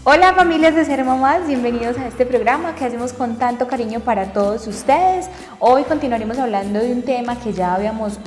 Hola familias de Ser Mamás, bienvenidos a este programa que hacemos con tanto cariño para todos ustedes. Hoy continuaremos hablando de un tema que ya habíamos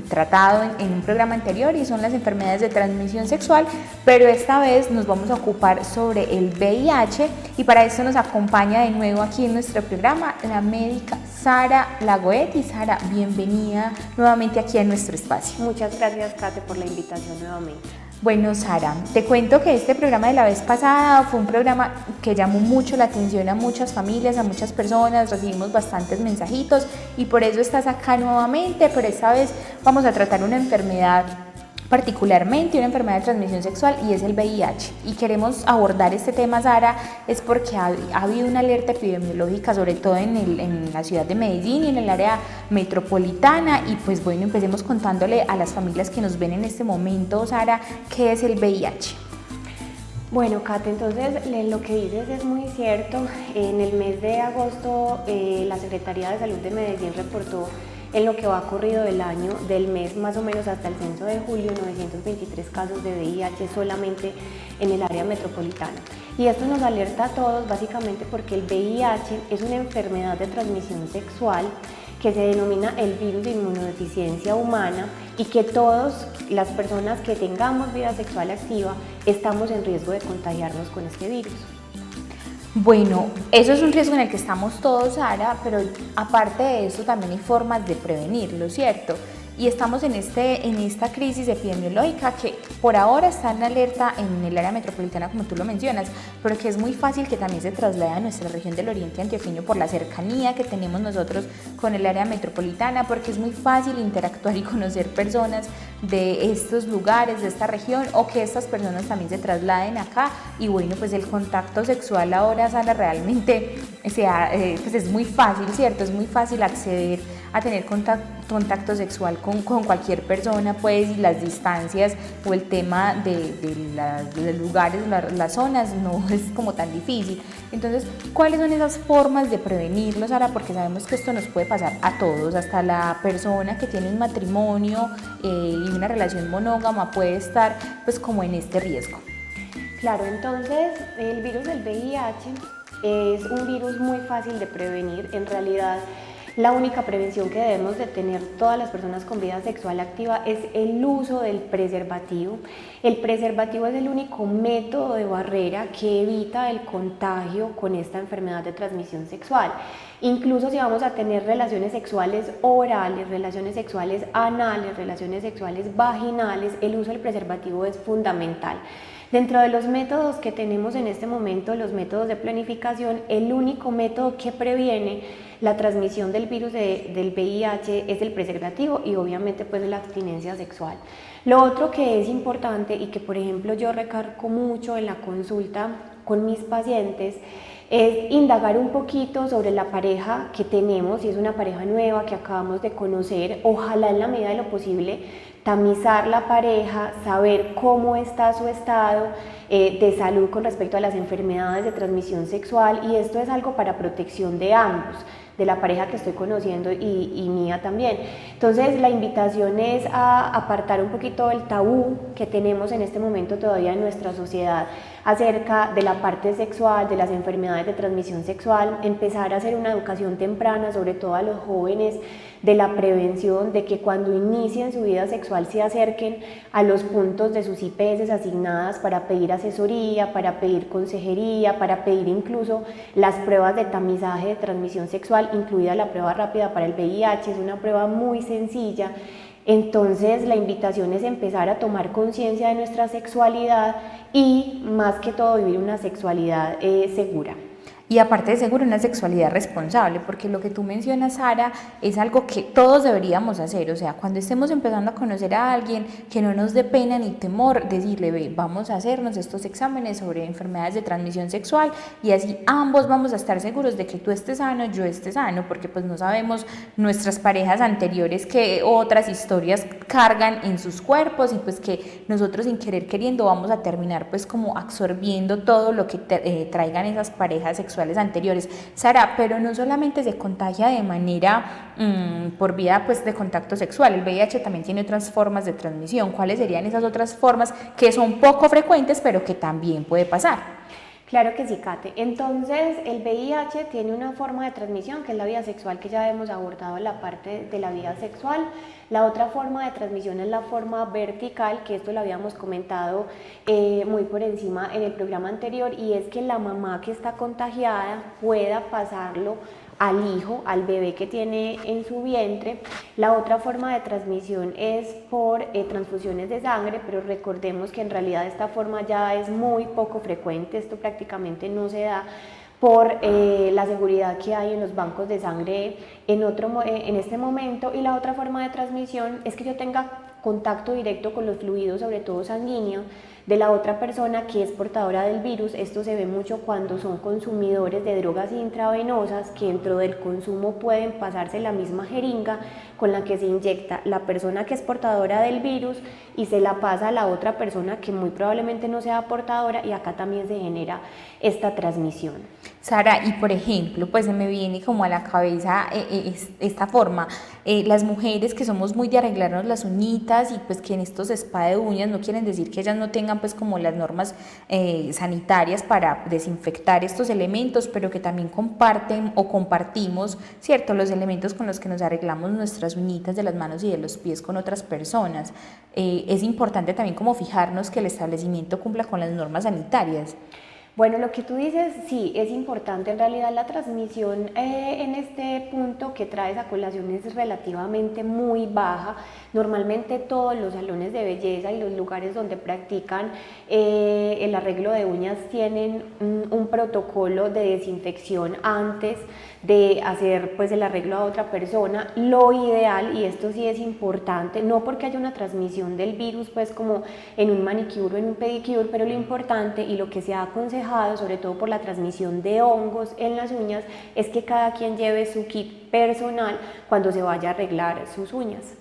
tratado en un programa anterior y son las enfermedades de transmisión sexual, pero esta vez nos vamos a ocupar sobre el VIH y para esto nos acompaña de nuevo aquí en nuestro programa la médica Sara Lagoet. Y Sara, bienvenida nuevamente aquí a nuestro espacio. Muchas gracias, Kate, por la invitación nuevamente. Bueno, Sara, te cuento que este programa de la vez pasada fue un programa que llamó mucho la atención a muchas familias, a muchas personas, recibimos bastantes mensajitos y por eso estás acá nuevamente, pero esta vez vamos a tratar una enfermedad, particularmente una enfermedad de transmisión sexual, y es el VIH. Y queremos abordar este tema, Sara, es porque ha habido una alerta epidemiológica, sobre todo en la ciudad de Medellín y en el área metropolitana. Y pues bueno, empecemos contándole a las familias que nos ven en este momento, Sara, ¿qué es el VIH? Bueno, Kate, entonces lo que dices es muy cierto. En el mes de agosto, la Secretaría de Salud de Medellín reportó en lo que va corrido del mes más o menos hasta el censo de julio, 923 casos de VIH solamente en el área metropolitana. Y esto nos alerta a todos básicamente porque el VIH es una enfermedad de transmisión sexual que se denomina el virus de inmunodeficiencia humana y que todas las personas que tengamos vida sexual activa estamos en riesgo de contagiarnos con este virus. Bueno, eso es un riesgo en el que estamos todos, Sara, pero aparte de eso también hay formas de prevenirlo, ¿cierto? Y estamos en esta crisis epidemiológica que por ahora está en alerta en el área metropolitana, como tú lo mencionas, pero que es muy fácil que también se traslade a nuestra región del Oriente Antioqueño por la cercanía que tenemos nosotros con el área metropolitana, porque es muy fácil interactuar y conocer personas de estos lugares, de esta región, o que estas personas también se trasladen acá. Y bueno, pues el contacto sexual ahora, Sara, realmente pues es muy fácil, ¿cierto? Es muy fácil acceder a tener contacto sexual con cualquier persona, pues, y las distancias o el tema de los lugares, las zonas, no es como tan difícil. Entonces, ¿cuáles son esas formas de prevenirlo, Sara? Porque sabemos que esto nos puede pasar a todos, hasta la persona que tiene un matrimonio y una relación monógama puede estar pues como en este riesgo. Claro, entonces el virus del VIH es un virus muy fácil de prevenir. En realidad, la única prevención que debemos de tener todas las personas con vida sexual activa es el uso del preservativo. El preservativo es el único método de barrera que evita el contagio con esta enfermedad de transmisión sexual. Incluso si vamos a tener relaciones sexuales orales, relaciones sexuales anales, relaciones sexuales vaginales, el uso del preservativo es fundamental. Dentro de los métodos que tenemos en este momento, los métodos de planificación, el único método que previene la transmisión del virus del VIH es el preservativo y obviamente pues la abstinencia sexual. Lo otro que es importante y que por ejemplo yo recargo mucho en la consulta con mis pacientes es indagar un poquito sobre la pareja que tenemos, si es una pareja nueva que acabamos de conocer, ojalá en la medida de lo posible tamizar la pareja, saber cómo está su estado de salud con respecto a las enfermedades de transmisión sexual, y esto es algo para protección de ambos, de la pareja que estoy conociendo y mía también. Entonces la invitación es a apartar un poquito el tabú que tenemos en este momento todavía en nuestra sociedad acerca de la parte sexual, de las enfermedades de transmisión sexual, empezar a hacer una educación temprana, sobre todo a los jóvenes, de la prevención, de que cuando inicien su vida sexual se acerquen a los puntos de sus IPS asignadas para pedir asesoría, para pedir consejería, para pedir incluso las pruebas de tamizaje de transmisión sexual, incluida la prueba rápida para el VIH, es una prueba muy sencilla. Entonces la invitación es empezar a tomar conciencia de nuestra sexualidad y más que todo vivir una sexualidad segura. Y aparte de seguro, una sexualidad responsable, porque lo que tú mencionas, Sara, es algo que todos deberíamos hacer. O sea, cuando estemos empezando a conocer a alguien, que no nos dé pena ni temor decirle, ve, vamos a hacernos estos exámenes sobre enfermedades de transmisión sexual, y así ambos vamos a estar seguros de que tú estés sano, yo esté sano, porque pues no sabemos nuestras parejas anteriores qué otras historias cargan en sus cuerpos, y pues que nosotros sin querer queriendo vamos a terminar pues como absorbiendo todo lo que traigan esas parejas sexuales anteriores. Sara, pero no solamente se contagia de manera por vía pues de contacto sexual, el VIH también tiene otras formas de transmisión. ¿Cuáles serían esas otras formas que son poco frecuentes pero que también puede pasar? Claro que sí, Kate. Entonces, el VIH tiene una forma de transmisión que es la vía sexual, que ya hemos abordado en la parte de la vía sexual. La otra forma de transmisión es la forma vertical, que esto lo habíamos comentado muy por encima en el programa anterior, y es que la mamá que está contagiada pueda pasarlo al hijo, al bebé que tiene en su vientre. La otra forma de transmisión es por transfusiones de sangre, pero recordemos que en realidad esta forma ya es muy poco frecuente, esto prácticamente no se da por la seguridad que hay en los bancos de sangre en este momento. Y la otra forma de transmisión es que yo tenga contacto directo con los fluidos, sobre todo sanguíneo, de la otra persona que es portadora del virus. Esto se ve mucho cuando son consumidores de drogas intravenosas, que dentro del consumo pueden pasarse la misma jeringa con la que se inyecta la persona que es portadora del virus y se la pasa a la otra persona que muy probablemente no sea portadora, y acá también se genera esta transmisión. Sara, y por ejemplo, pues se me viene como a la cabeza esta forma, las mujeres que somos muy de arreglarnos las uñitas y pues que en estos spa de uñas no quieren decir que ellas no tengan pues como las normas sanitarias para desinfectar estos elementos, pero que también comparten o compartimos, ¿cierto?, los elementos con los que nos arreglamos nuestras uñitas de las manos y de los pies con otras personas. Es importante también como fijarnos que el establecimiento cumpla con las normas sanitarias. Bueno, lo que tú dices, sí, es importante. En realidad la transmisión en este punto que traes a colación es relativamente muy baja. Normalmente todos los salones de belleza y los lugares donde practican el arreglo de uñas tienen un protocolo de desinfección antes de hacer pues el arreglo a otra persona. Lo ideal, y esto sí es importante, no porque haya una transmisión del virus pues como en un manicure o en un pedicure, pero lo importante y lo que se ha aconsejado, sobre todo por la transmisión de hongos en las uñas, es que cada quien lleve su kit personal cuando se vaya a arreglar sus uñas.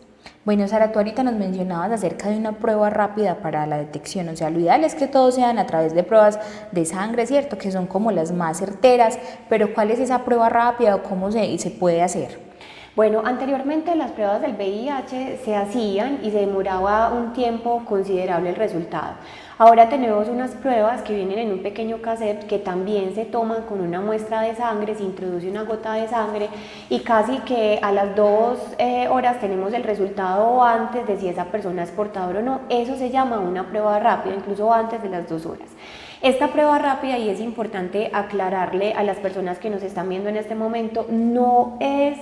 Bueno, Sara, tú ahorita nos mencionabas acerca de una prueba rápida para la detección, o sea, lo ideal es que todos sean a través de pruebas de sangre, ¿cierto?, que son como las más certeras, pero ¿cuál es esa prueba rápida o cómo se puede hacer? Bueno, anteriormente las pruebas del VIH se hacían y se demoraba un tiempo considerable el resultado. Ahora tenemos unas pruebas que vienen en un pequeño cassette que también se toman con una muestra de sangre, se introduce una gota de sangre y casi que a las 2 horas tenemos el resultado antes de si esa persona es portadora o no. Eso se llama una prueba rápida, incluso antes de las 2 horas. Esta prueba rápida, y es importante aclararle a las personas que nos están viendo en este momento, no es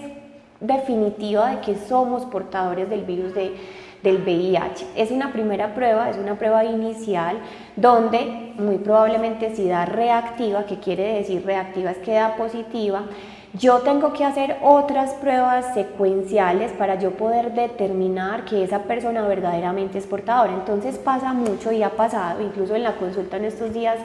definitiva de que somos portadores del virus del VIH. Es una primera prueba, es una prueba inicial donde muy probablemente si da reactiva, que quiere decir reactiva es que da positiva, yo tengo que hacer otras pruebas secuenciales para yo poder determinar que esa persona verdaderamente es portadora. Entonces pasa mucho y ha pasado, incluso en la consulta en estos días,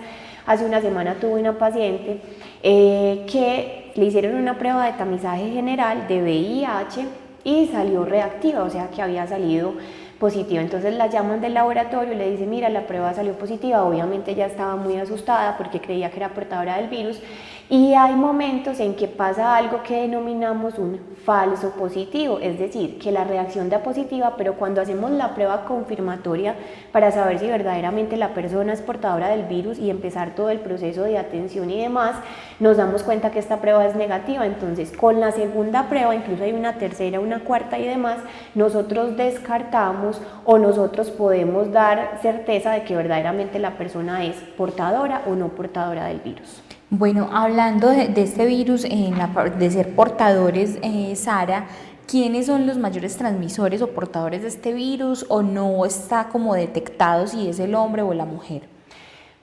hace una semana tuve una paciente que le hicieron una prueba de tamizaje general de VIH y salió reactiva, o sea que había salido positiva. Entonces la llaman del laboratorio y le dicen, mira, la prueba salió positiva. Obviamente ella estaba muy asustada porque creía que era portadora del virus, y hay momentos en que pasa algo que denominamos un falso positivo, es decir, que la reacción da positiva, pero cuando hacemos la prueba confirmatoria para saber si verdaderamente la persona es portadora del virus y empezar todo el proceso de atención y demás, nos damos cuenta que esta prueba es negativa. Entonces con la segunda prueba, incluso hay una tercera, una cuarta y demás, nosotros descartamos o nosotros podemos dar certeza de que verdaderamente la persona es portadora o no portadora del virus. Bueno, hablando de este virus, de ser portadores, Sara, ¿quiénes son los mayores transmisores o portadores de este virus, o no está como detectado si es el hombre o la mujer?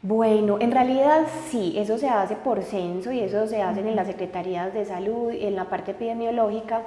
Bueno, en realidad sí, eso se hace por censo y eso se hace en las secretarías de salud, en la parte epidemiológica.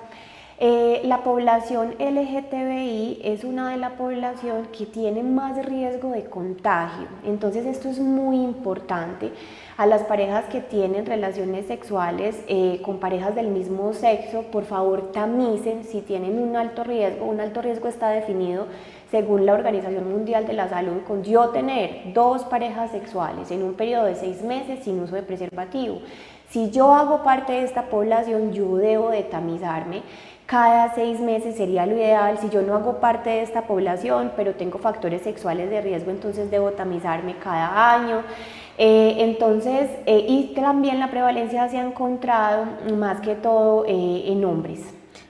La población LGTBI es una de la población que tiene más riesgo de contagio, entonces esto es muy importante. A las parejas que tienen relaciones sexuales con parejas del mismo sexo, por favor tamicen si tienen un alto riesgo. Un alto riesgo está definido según la Organización Mundial de la Salud con yo tener 2 parejas sexuales en un periodo de 6 meses sin uso de preservativo. Si yo hago parte de esta población, yo debo de tamizarme. Cada 6 meses sería lo ideal. Si yo no hago parte de esta población, pero tengo factores sexuales de riesgo, entonces debo tamizarme cada año. Y también la prevalencia se ha encontrado más que todo en hombres.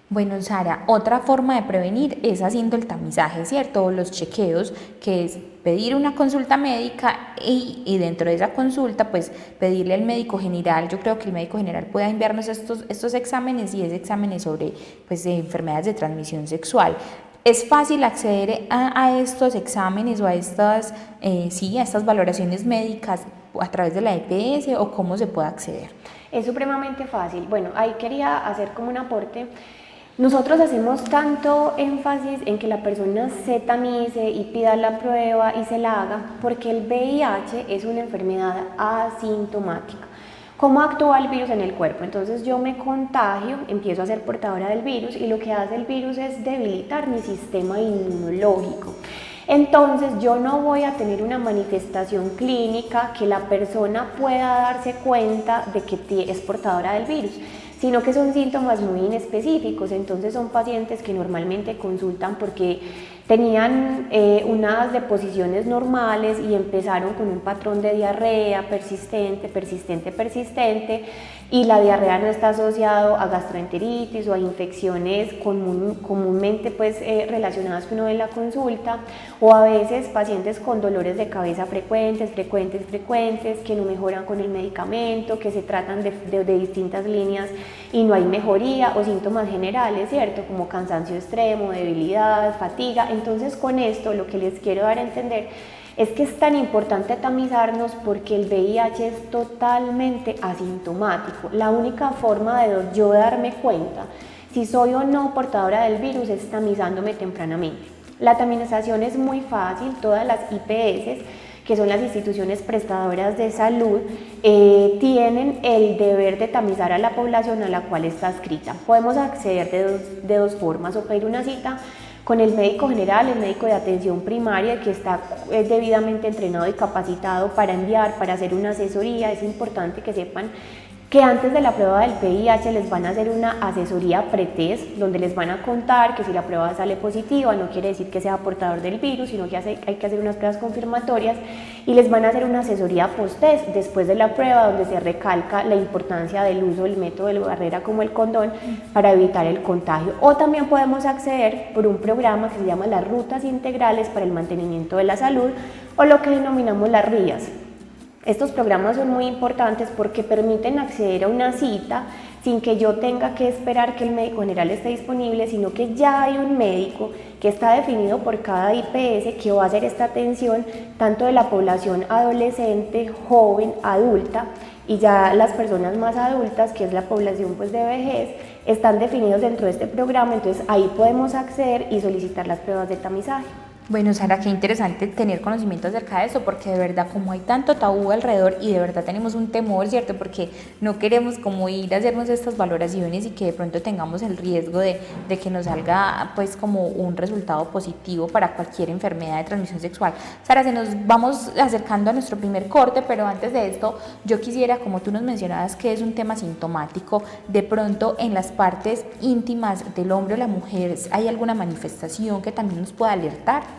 Bueno, Sara, otra forma de prevenir es haciendo el tamizaje, ¿cierto? O los chequeos, que es pedir una consulta médica y dentro de esa consulta, pues pedirle al médico general. Yo creo que el médico general pueda enviarnos estos exámenes y es exámenes sobre pues, enfermedades de transmisión sexual. ¿Es fácil acceder a estos exámenes o a estas valoraciones médicas a través de la EPS o cómo se puede acceder? Es supremamente fácil. Bueno, ahí quería hacer como un aporte. Nosotros hacemos tanto énfasis en que la persona se tamice y pida la prueba y se la haga porque el VIH es una enfermedad asintomática. ¿Cómo actúa el virus en el cuerpo? Entonces yo me contagio, empiezo a ser portadora del virus y lo que hace el virus es debilitar mi sistema inmunológico. Entonces yo no voy a tener una manifestación clínica que la persona pueda darse cuenta de que es portadora del virus, sino que son síntomas muy inespecíficos. Entonces son pacientes que normalmente consultan porque tenían unas deposiciones normales y empezaron con un patrón de diarrea persistente, y la diarrea no está asociado a gastroenteritis o a infecciones comúnmente pues, relacionadas que uno ve en la consulta, o a veces pacientes con dolores de cabeza frecuentes, que no mejoran con el medicamento, que se tratan de distintas líneas y no hay mejoría, o síntomas generales, ¿cierto? Como cansancio extremo, debilidad, fatiga. Entonces con esto lo que les quiero dar a entender es que es tan importante tamizarnos porque el VIH es totalmente asintomático. La única forma de yo darme cuenta si soy o no portadora del virus es tamizándome tempranamente. La tamización es muy fácil. Todas las IPS, que son las instituciones prestadoras de salud, tienen el deber de tamizar a la población a la cual está adscrita. Podemos acceder de dos formas: o pedir una cita con el médico general, el médico de atención primaria, que está debidamente entrenado y capacitado para hacer una asesoría. Es importante que sepan que antes de la prueba del VIH les van a hacer una asesoría pretest, donde les van a contar que si la prueba sale positiva no quiere decir que sea portador del virus, sino que hay que hacer unas pruebas confirmatorias, y les van a hacer una asesoría post-test después de la prueba, donde se recalca la importancia del uso del método de barrera como el condón para evitar el contagio. O también podemos acceder por un programa que se llama las Rutas Integrales para el Mantenimiento de la Salud, o lo que denominamos las RIAS. Estos programas son muy importantes porque permiten acceder a una cita sin que yo tenga que esperar que el médico general esté disponible, sino que ya hay un médico que está definido por cada IPS que va a hacer esta atención tanto de la población adolescente, joven, adulta, y ya las personas más adultas, que es la población pues, de vejez, están definidos dentro de este programa. Entonces ahí podemos acceder y solicitar las pruebas de tamizaje. Bueno, Sara, qué interesante tener conocimiento acerca de eso, porque de verdad como hay tanto tabú alrededor y de verdad tenemos un temor, ¿cierto? Porque no queremos como ir a hacernos estas valoraciones y que de pronto tengamos el riesgo de que nos salga pues como un resultado positivo para cualquier enfermedad de transmisión sexual. Sara, nos vamos acercando a nuestro primer corte, pero antes de esto yo quisiera, como tú nos mencionabas que es un tema sintomático, de pronto en las partes íntimas del hombre o la mujer, ¿hay alguna manifestación que también nos pueda alertar?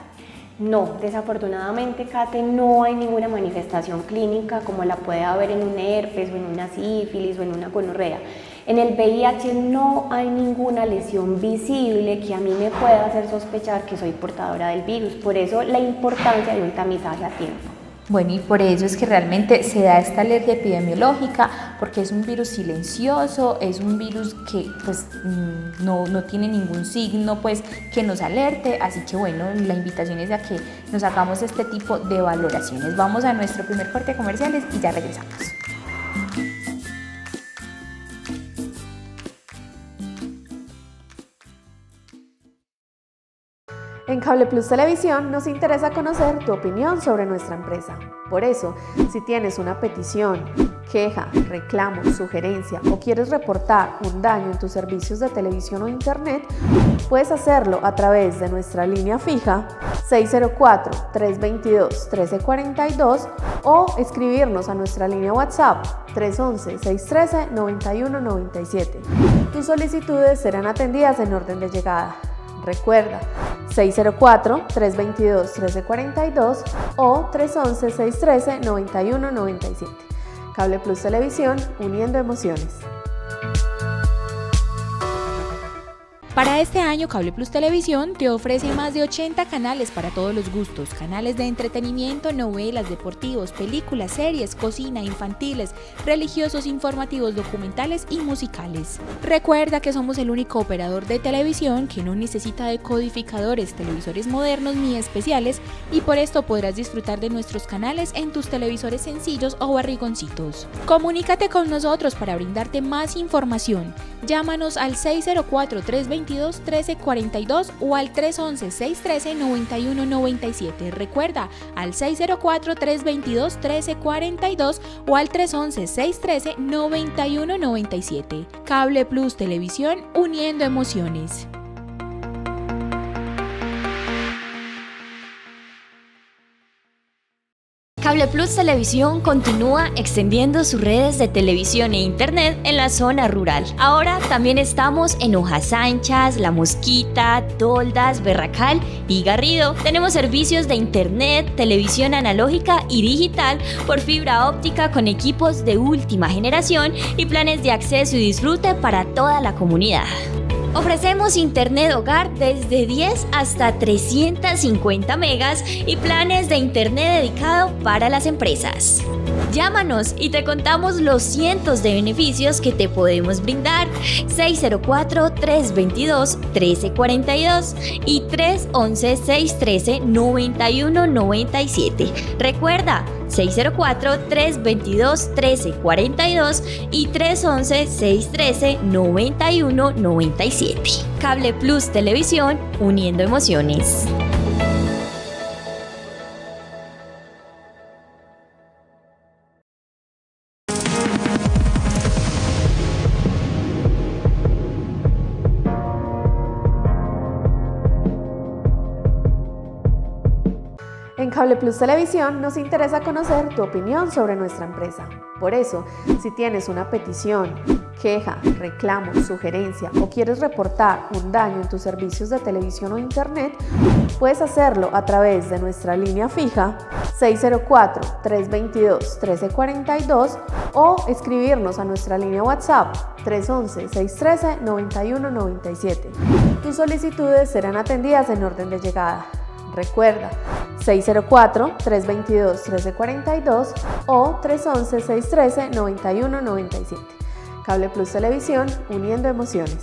No, desafortunadamente, Kate, no hay ninguna manifestación clínica como la puede haber en un herpes o en una sífilis o en una gonorrea. En el VIH no hay ninguna lesión visible que a mí me pueda hacer sospechar que soy portadora del virus. Por eso la importancia de un tamizaje a tiempo. Bueno, y por eso es que realmente se da esta alergia epidemiológica, porque es un virus silencioso, es un virus que pues no tiene ningún signo pues que nos alerte, así que bueno, la invitación es a que nos hagamos este tipo de valoraciones. Vamos a nuestro primer corte de comerciales y ya regresamos. En Cable Plus Televisión nos interesa conocer tu opinión sobre nuestra empresa. Por eso, si tienes una petición, queja, reclamo, sugerencia o quieres reportar un daño en tus servicios de televisión o internet, puedes hacerlo a través de nuestra línea fija 604-322-1342 o escribirnos a nuestra línea WhatsApp 311-613-9197. Tus solicitudes serán atendidas en orden de llegada. Recuerda, 604-322-1342 o 311-613-9197. Cable Plus Televisión, uniendo emociones. Para este año, Cable Plus Televisión te ofrece más de 80 canales para todos los gustos, canales de entretenimiento, novelas, deportivos, películas, series, cocina, infantiles, religiosos, informativos, documentales y musicales. Recuerda que somos el único operador de televisión que no necesita decodificadores, televisores modernos ni especiales, y por esto podrás disfrutar de nuestros canales en tus televisores sencillos o barrigoncitos. Comunícate con nosotros para brindarte más información. Llámanos al 604-322-1342 o al 311-613-9197. Recuerda, al 604-322-1342 o al 311-613-9197. Cable Plus Televisión, uniendo emociones. Cable Plus Televisión continúa extendiendo sus redes de televisión e internet en la zona rural. Ahora también estamos en Hojas Anchas, La Mosquita, Toldas, Berracal y Garrido. Tenemos servicios de internet, televisión analógica y digital por fibra óptica con equipos de última generación y planes de acceso y disfrute para toda la comunidad. Ofrecemos internet hogar desde 10 hasta 350 megas y planes de internet dedicado para las empresas. Llámanos y te contamos los cientos de beneficios que te podemos brindar. 604-322-1342 y 311-613-9197. Recuerda, 604-322-1342 y 311-613-9197. Cable Plus Televisión, uniendo emociones. En Cable Plus Televisión nos interesa conocer tu opinión sobre nuestra empresa. Por eso, si tienes una petición, queja, reclamo, sugerencia o quieres reportar un daño en tus servicios de televisión o internet, puedes hacerlo a través de nuestra línea fija 604-322-1342 o escribirnos a nuestra línea WhatsApp 311-613-9197. Tus solicitudes serán atendidas en orden de llegada. Recuerda, 604-322-1342 o 311-613-9197. Cable Plus Televisión, uniendo emociones.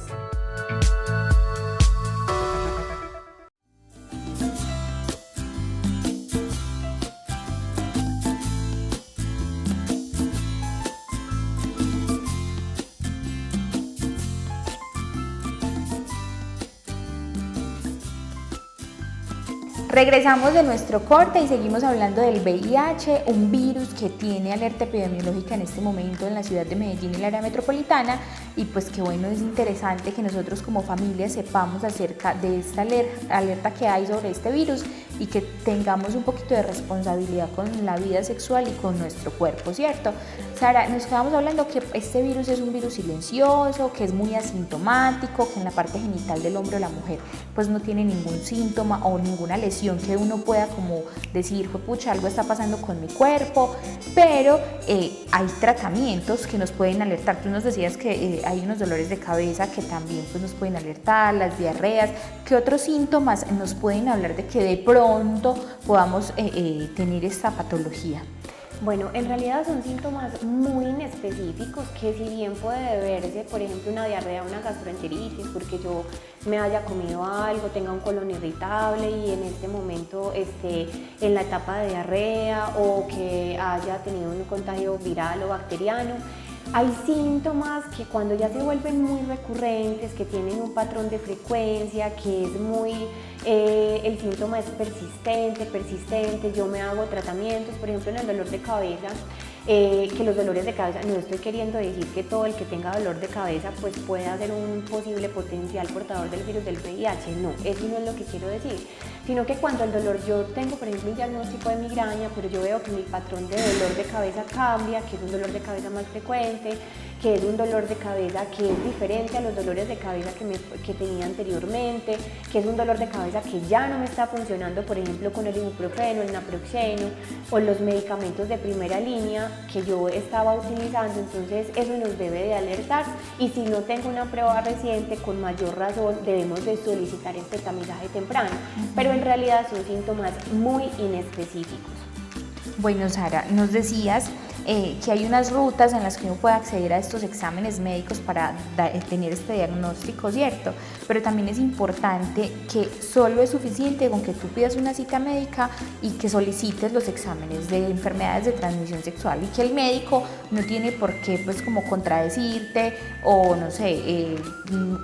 Regresamos de nuestro corte y seguimos hablando del VIH, un virus que tiene alerta epidemiológica en este momento en la ciudad de Medellín y el área metropolitana, y pues que bueno, es interesante que nosotros como familia sepamos acerca de esta alerta que hay sobre este virus y que tengamos un poquito de responsabilidad con la vida sexual y con nuestro cuerpo, ¿cierto? Sara, nos quedamos hablando que este virus es un virus silencioso, que es muy asintomático, que en la parte genital del hombre o la mujer pues no tiene ningún síntoma o ninguna lesión que uno pueda como decir, pucha, algo está pasando con mi cuerpo, pero hay tratamientos que nos pueden alertar. Tú nos decías que hay unos dolores de cabeza que también pues, nos pueden alertar, las diarreas. ¿Qué otros síntomas nos pueden hablar de que de pronto podamos tener esta patología? Bueno, en realidad son síntomas muy inespecíficos que si bien puede deberse, por ejemplo, una diarrea, una gastroenteritis, porque yo me haya comido algo, tenga un colon irritable y en este momento esté en la etapa de diarrea o que haya tenido un contagio viral o bacteriano. Hay síntomas que cuando ya se vuelven muy recurrentes, que tienen un patrón de frecuencia, que es muy, el síntoma es persistente, yo me hago tratamientos, por ejemplo en el dolor de cabeza, que los dolores de cabeza, no estoy queriendo decir que todo el que tenga dolor de cabeza pues pueda ser un posible potencial portador del virus del VIH, no, eso no es lo que quiero decir, sino que cuando el dolor, yo tengo por ejemplo un diagnóstico de migraña, pero yo veo que mi patrón de dolor de cabeza cambia, que es un dolor de cabeza más frecuente, que es un dolor de cabeza que es diferente a los dolores de cabeza que tenía anteriormente, que es un dolor de cabeza que ya no me está funcionando, por ejemplo, con el ibuprofeno, el naproxeno o los medicamentos de primera línea que yo estaba utilizando. Entonces eso nos debe de alertar, y si no tengo una prueba reciente, con mayor razón debemos de solicitar este tamizaje temprano, pero en realidad son síntomas muy inespecíficos. Bueno, Sara, nos decías que hay unas rutas en las que uno puede acceder a estos exámenes médicos para tener este diagnóstico, ¿cierto? Pero también es importante que solo es suficiente con que tú pidas una cita médica y que solicites los exámenes de enfermedades de transmisión sexual, y que el médico no tiene por qué pues como contradecirte o no sé,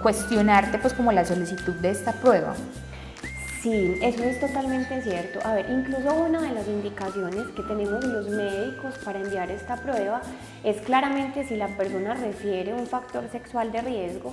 cuestionarte pues como la solicitud de esta prueba. Sí, eso es totalmente cierto. A ver, incluso una de las indicaciones que tenemos los médicos para enviar esta prueba es claramente si la persona refiere un factor sexual de riesgo,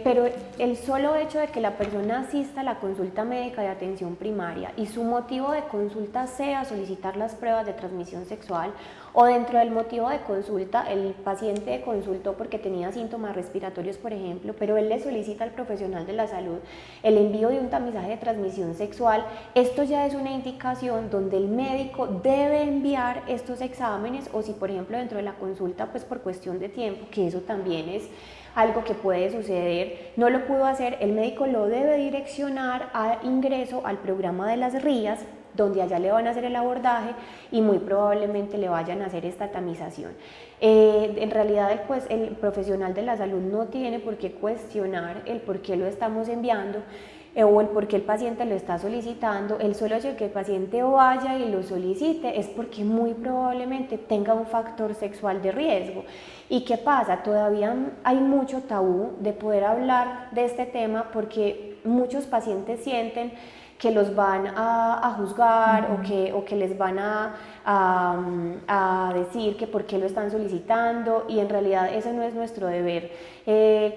pero el solo hecho de que la persona asista a la consulta médica de atención primaria y su motivo de consulta sea solicitar las pruebas de transmisión sexual, o dentro del motivo de consulta el paciente consultó porque tenía síntomas respiratorios, por ejemplo, pero él le solicita al profesional de la salud el envío de un tamizaje de transmisión sexual, esto ya es una indicación donde el médico debe enviar estos exámenes, o si por ejemplo dentro de la consulta pues por cuestión de tiempo, que eso también es algo que puede suceder, no lo pudo hacer, el médico lo debe direccionar a ingreso al programa de las RIAs, donde allá le van a hacer el abordaje y muy probablemente le vayan a hacer esta tamización. En realidad el profesional de la salud no tiene por qué cuestionar el por qué lo estamos enviando, o el por qué el paciente lo está solicitando. El solo hecho de que el paciente vaya y lo solicite es porque muy probablemente tenga un factor sexual de riesgo. ¿Y qué pasa? Todavía hay mucho tabú de poder hablar de este tema, porque muchos pacientes sienten que los van a juzgar, o que les van a decir que por qué lo están solicitando, y en realidad ese no es nuestro deber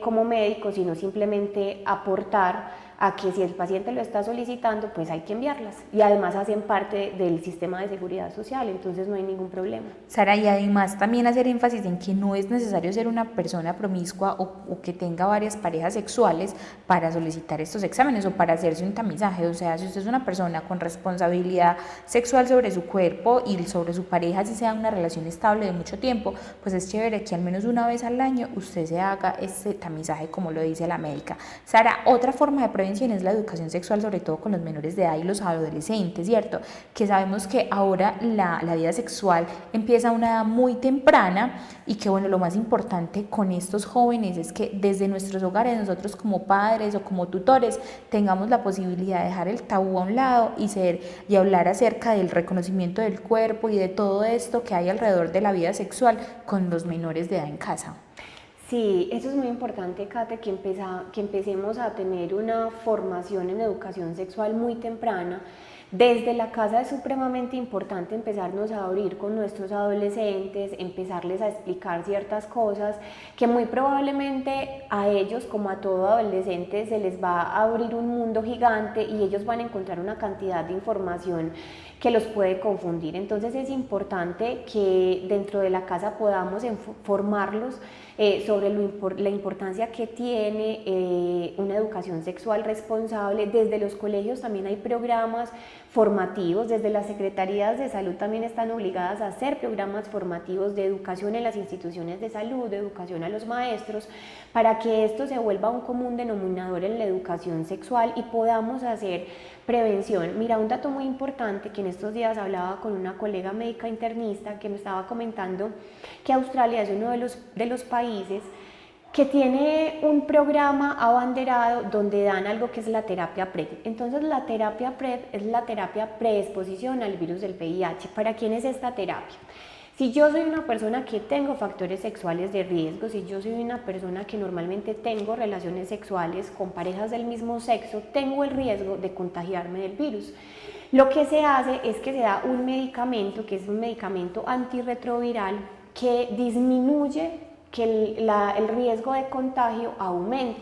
como médicos, sino simplemente aportar a que si el paciente lo está solicitando, pues hay que enviarlas, y además hacen parte del sistema de seguridad social, entonces no hay ningún problema. Sara, y además también hacer énfasis en que no es necesario ser una persona promiscua o que tenga varias parejas sexuales para solicitar estos exámenes o para hacerse un tamizaje. O sea, si usted es una persona con responsabilidad sexual sobre su cuerpo y sobre su pareja, si sea una relación estable de mucho tiempo, pues es chévere que al menos una vez al año usted se haga este tamizaje como lo dice la médica. Sara, otra forma de prevención es la educación sexual, sobre todo con los menores de edad y los adolescentes, ¿cierto? Que sabemos que ahora la vida sexual empieza a una edad muy temprana, y que bueno, lo más importante con estos jóvenes es que desde nuestros hogares, nosotros como padres o como tutores, tengamos la posibilidad de dejar el tabú a un lado y hablar acerca del reconocimiento del cuerpo y de todo esto que hay alrededor de la vida sexual con los menores de edad en casa. Sí, eso es muy importante, Kate, que empecemos a tener una formación en educación sexual muy temprana. Desde la casa es supremamente importante empezarnos a abrir con nuestros adolescentes, empezarles a explicar ciertas cosas que muy probablemente a ellos, como a todo adolescente, se les va a abrir un mundo gigante y ellos van a encontrar una cantidad de información que los puede confundir. Entonces es importante que dentro de la casa podamos formarlos sobre la importancia que tiene una educación sexual responsable. Desde los colegios también hay programas formativos, desde las secretarías de salud también están obligadas a hacer programas formativos de educación en las instituciones de salud, de educación a los maestros, para que esto se vuelva un común denominador en la educación sexual y podamos hacer prevención. Mira, un dato muy importante que en estos días hablaba con una colega médica internista que me estaba comentando que Australia es uno de los países que tiene un programa abanderado donde dan algo que es la terapia PrEP. Entonces la terapia PrEP es la terapia preexposición al virus del VIH. ¿Para quién es esta terapia? Si yo soy una persona que tengo factores sexuales de riesgo, si yo soy una persona que normalmente tengo relaciones sexuales con parejas del mismo sexo, tengo el riesgo de contagiarme del virus. Lo que se hace es que se da un medicamento, que es un medicamento antirretroviral, que disminuye que el riesgo de contagio aumente.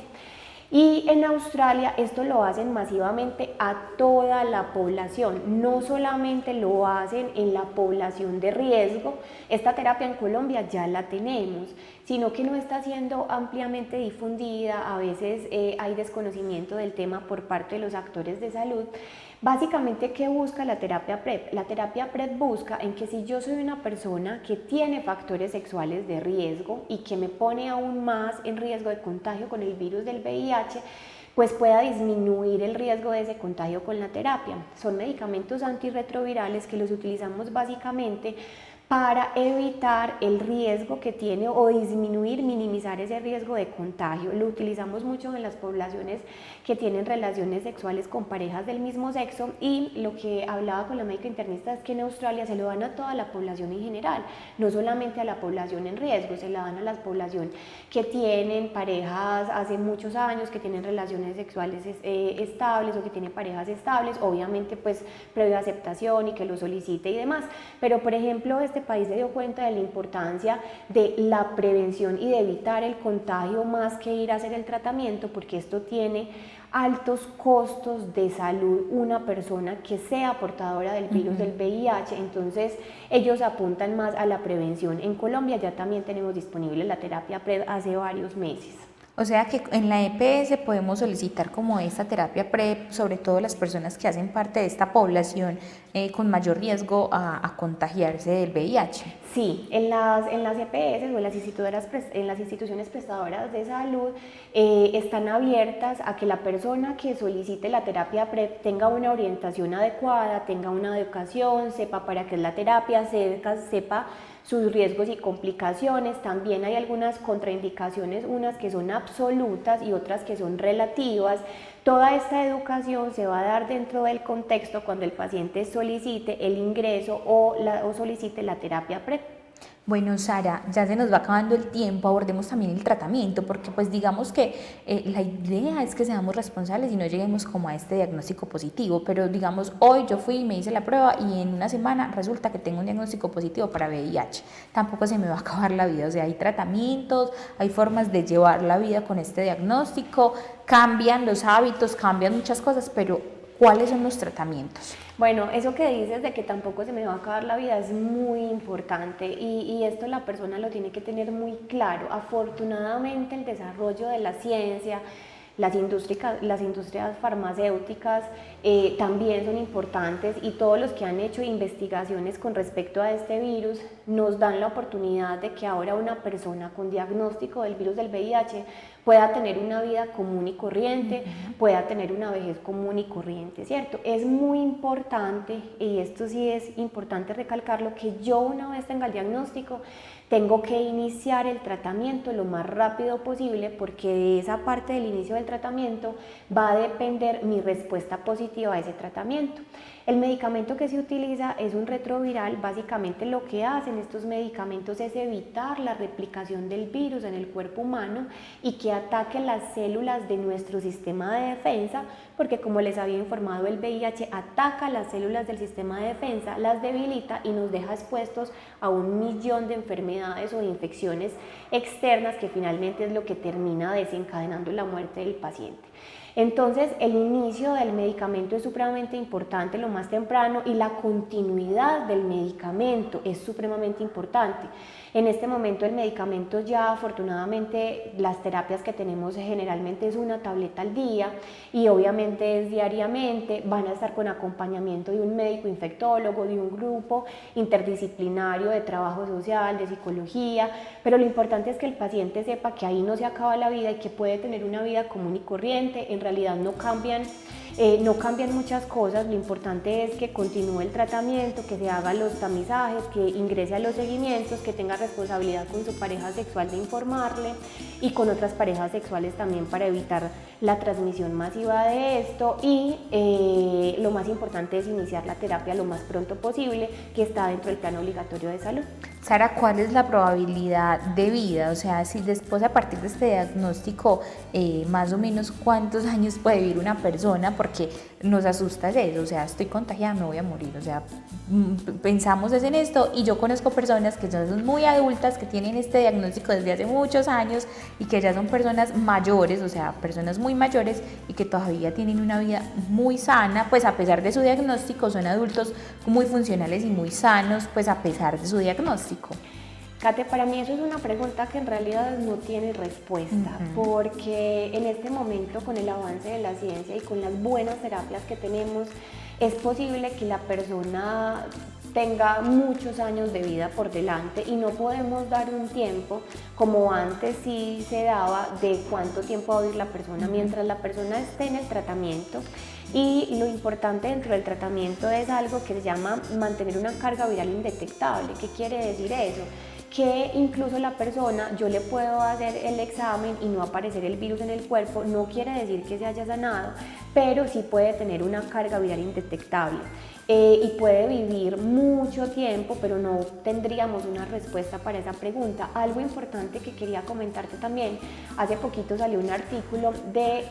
Y en Australia esto lo hacen masivamente a toda la población, no solamente lo hacen en la población de riesgo. Esta terapia en Colombia ya la tenemos, sino que no está siendo ampliamente difundida. A veces hay desconocimiento del tema por parte de los actores de salud. Básicamente, ¿qué busca la terapia PrEP? La terapia PrEP busca en que si yo soy una persona que tiene factores sexuales de riesgo y que me pone aún más en riesgo de contagio con el virus del VIH, pues pueda disminuir el riesgo de ese contagio con la terapia. Son medicamentos antirretrovirales que los utilizamos básicamente para evitar el riesgo que tiene o disminuir, minimizar ese riesgo de contagio. Lo utilizamos mucho en las poblaciones que tienen relaciones sexuales con parejas del mismo sexo, y lo que hablaba con la médica internista es que en Australia se lo dan a toda la población en general, no solamente a la población en riesgo, se la dan a la población que tienen parejas hace muchos años, que tienen relaciones sexuales estables o que tienen parejas estables, obviamente pues previa aceptación y que lo solicite y demás. Pero por ejemplo este país se dio cuenta de la importancia de la prevención y de evitar el contagio más que ir a hacer el tratamiento, porque esto tiene altos costos de salud una persona que sea portadora del virus del VIH. Entonces ellos apuntan más a la prevención. En Colombia ya también tenemos disponible la terapia PrEP hace varios meses. O sea que en la EPS podemos solicitar como esta terapia PrEP, sobre todo las personas que hacen parte de esta población con mayor riesgo a contagiarse del VIH. Sí, en las EPS o en las instituciones prestadoras de salud están abiertas a que la persona que solicite la terapia PrEP tenga una orientación adecuada, tenga una educación, sepa para qué es la terapia, sepa sus riesgos y complicaciones. También hay algunas contraindicaciones, unas que son absolutas y otras que son relativas. Toda esta educación se va a dar dentro del contexto cuando el paciente solicite el ingreso o solicite la terapia PrEP. Bueno, Sara, ya se nos va acabando el tiempo, abordemos también el tratamiento, porque pues digamos que la idea es que seamos responsables y no lleguemos como a este diagnóstico positivo, pero digamos hoy yo fui y me hice la prueba y en una semana resulta que tengo un diagnóstico positivo para VIH, tampoco se me va a acabar la vida, o sea, hay tratamientos, hay formas de llevar la vida con este diagnóstico, cambian los hábitos, cambian muchas cosas, pero ¿cuáles son los tratamientos? Bueno, eso que dices de que tampoco se me va a acabar la vida es muy importante, y esto la persona lo tiene que tener muy claro. Afortunadamente el desarrollo de la ciencia, las industrias farmacéuticas también son importantes, y todos los que han hecho investigaciones con respecto a este virus nos dan la oportunidad de que ahora una persona con diagnóstico del virus del VIH pueda tener una vida común y corriente, pueda tener una vejez común y corriente, ¿cierto? Es muy importante, y esto sí es importante recalcarlo, que yo una vez tenga el diagnóstico tengo que iniciar el tratamiento lo más rápido posible, porque de esa parte del inicio del tratamiento va a depender mi respuesta positiva a ese tratamiento. El medicamento que se utiliza es un retroviral. Básicamente lo que hacen estos medicamentos es evitar la replicación del virus en el cuerpo humano y que ataque las células de nuestro sistema de defensa, porque como les había informado, el VIH ataca las células del sistema de defensa, las debilita y nos deja expuestos a 1.000.000 de enfermedades o de infecciones externas, que finalmente es lo que termina desencadenando la muerte del paciente. Entonces el inicio del medicamento es supremamente importante lo más temprano, y la continuidad del medicamento es supremamente importante. En este momento el medicamento ya, afortunadamente, las terapias que tenemos generalmente es una tableta al día, y obviamente es diariamente. Van a estar con acompañamiento de un médico infectólogo, de un grupo interdisciplinario de trabajo social, de psicología, pero lo importante es que el paciente sepa que ahí no se acaba la vida y que puede tener una vida común y corriente. En realidad no cambian muchas cosas. Lo importante es que continúe el tratamiento, que se haga los tamizajes, que ingrese a los seguimientos, que tenga responsabilidad con su pareja sexual de informarle, y con otras parejas sexuales también, para evitar la transmisión masiva de esto. Y lo más importante es iniciar la terapia lo más pronto posible, que está dentro del plan obligatorio de salud. Sara, ¿cuál es la probabilidad de vida? O sea, si después a partir de este diagnóstico, más o menos cuántos años puede vivir una persona, porque nos asusta eso, o sea, estoy contagiada, me voy a morir, o sea, pensamos es en esto y yo conozco personas que son muy adultas, que tienen este diagnóstico desde hace muchos años y que ya son personas mayores, o sea, personas muy mayores y que todavía tienen una vida muy sana, pues a pesar de su diagnóstico son adultos muy funcionales y muy sanos, pues a pesar de su diagnóstico. Kate, para mí eso es una pregunta que en realidad no tiene respuesta, porque en este momento, con el avance de la ciencia y con las buenas terapias que tenemos, es posible que la persona tenga muchos años de vida por delante y no podemos dar un tiempo como antes sí se daba de cuánto tiempo va a vivir la persona mientras la persona esté en el tratamiento. Y lo importante dentro del tratamiento es algo que se llama mantener una carga viral indetectable. ¿Qué quiere decir eso? Que incluso la persona, yo le puedo hacer el examen y no aparecer el virus en el cuerpo, no quiere decir que se haya sanado, pero sí puede tener una carga viral indetectable. Y puede vivir mucho tiempo, pero no tendríamos una respuesta para esa pregunta. Algo importante que quería comentarte también, hace poquito salió un artículo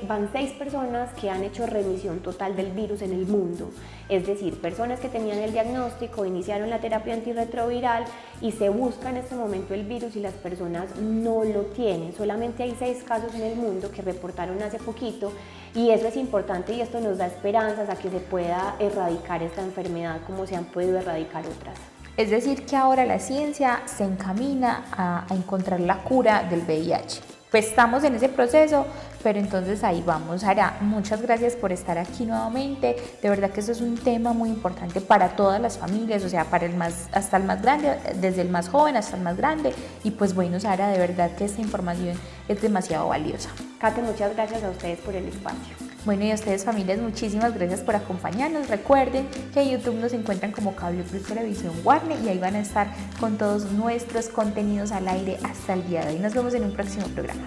van 6 personas que han hecho remisión total del virus en el mundo, es decir, personas que tenían el diagnóstico, iniciaron la terapia antirretroviral y se busca en este momento el virus y las personas no lo tienen. Solamente hay 6 casos en el mundo que reportaron hace poquito y eso es importante y esto nos da esperanzas a que se pueda erradicar esta enfermedad como se han podido erradicar otras. Es decir, que ahora la ciencia se encamina a encontrar la cura del VIH. Pues estamos en ese proceso, pero entonces ahí vamos. Sara, muchas gracias por estar aquí nuevamente. De verdad que eso es un tema muy importante para todas las familias, o sea, para hasta el más grande, desde el más joven hasta el más grande. Y pues bueno, Sara, de verdad que esta información es demasiado valiosa. Kate, muchas gracias a ustedes por el espacio. Bueno, y a ustedes, familias, muchísimas gracias por acompañarnos. Recuerden que en YouTube nos encuentran como Cable Plus Televisión Warner y ahí van a estar con todos nuestros contenidos al aire hasta el día de hoy. Nos vemos en un próximo programa.